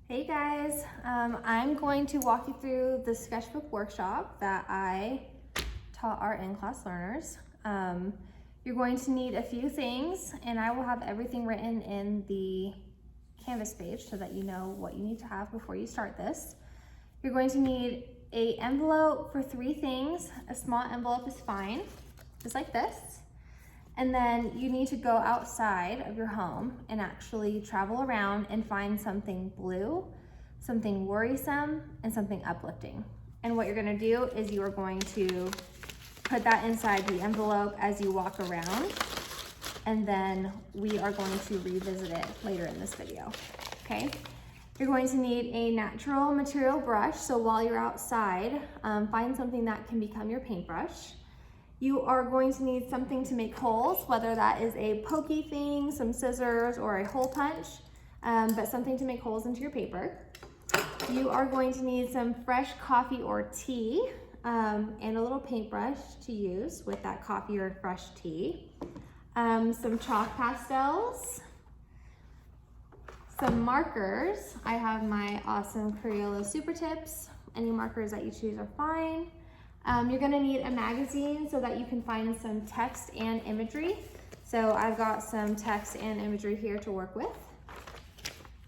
Hey guys, I'm going to walk you through the sketchbook workshop that I taught our in-class learners. You're going to need a few things, and I will have everything written in the Canvas page so that you know what you need to have before you start this. You're going to need an envelope for 3 things. A small envelope is fine, just like this. And then you need to go outside of your home and actually travel around and find something blue, something worrisome, and something uplifting. And what you're gonna do is you are going to put that inside the envelope as you walk around, and then we are going to revisit it later in this video, okay? You're going to need a natural material brush, so while you're outside, find something that can become your paintbrush. You are going to need something to make holes, whether that is a pokey thing, some scissors, or a hole punch, but something to make holes into your paper. You are going to need some fresh coffee or tea, and a little paintbrush to use with that coffee or fresh tea. Some chalk pastels, some markers. I have my awesome Crayola Super Tips. Any markers that you choose are fine. You're gonna need a magazine so that you can find some text and imagery. So I've got some text and imagery here to work with.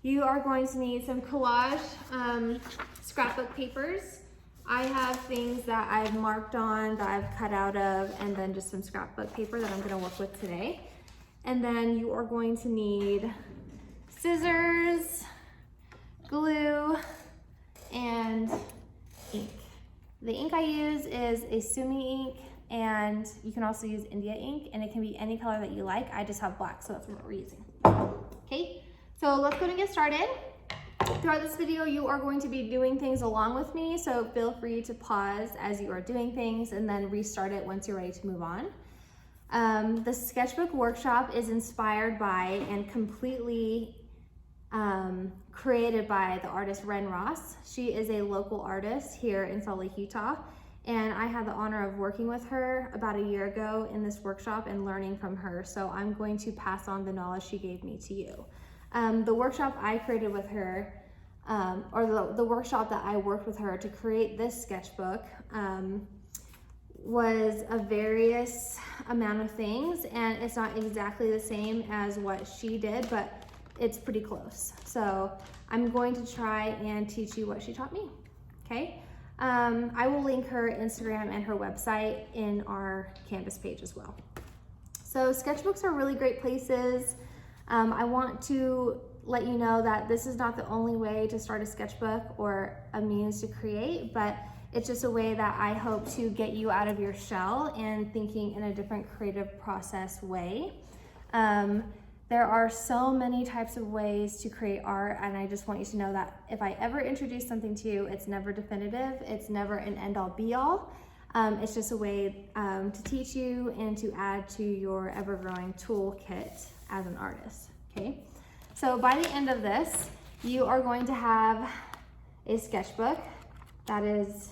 You are going to need some collage scrapbook papers. I have things that I've marked on, that I've cut out of, and then just some scrapbook paper that I'm gonna work with today. And then you are going to need scissors, glue, and ink. The ink I use is a Sumi ink, and you can also use India ink, and it can be any color that you like. I just have black, so that's what we're using. Okay, so let's go and get started. Throughout this video, you are going to be doing things along with me, so feel free to pause as you are doing things and then restart it once you're ready to move on. The sketchbook workshop is inspired by and completely created by the artist Ren Ross. She is a local artist here in Salt Lake, Utah, and I had the honor of working with her about a year ago in this workshop and learning from her, so I'm going to pass on the knowledge she gave me to you. The workshop I created with her, or the workshop that I worked with her to create this sketchbook, was a various amount of things, and it's not exactly the same as what she did, but it's pretty close. So I'm going to try and teach you what she taught me, okay? I will link her Instagram and her website in our Canvas page as well. So sketchbooks are really great places. I want to let you know that this is not the only way to start a sketchbook or a means to create, but it's just a way that I hope to get you out of your shell and thinking in a different creative process way. There are so many types of ways to create art, and I just want you to know that if I ever introduce something to you, it's never definitive, it's never an end-all be-all. It's just a way to teach you and to add to your ever-growing toolkit as an artist, okay? So by the end of this, you are going to have a sketchbook that is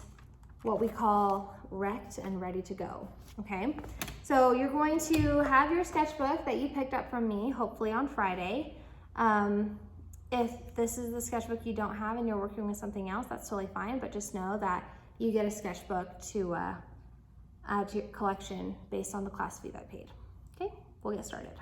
what we call wrecked and ready to go, okay? So you're going to have your sketchbook that you picked up from me, hopefully on Friday. If this is the sketchbook you don't have and you're working with something else, that's totally fine, but just know that you get a sketchbook to add to your collection based on the class fee that I paid. Okay, we'll get started.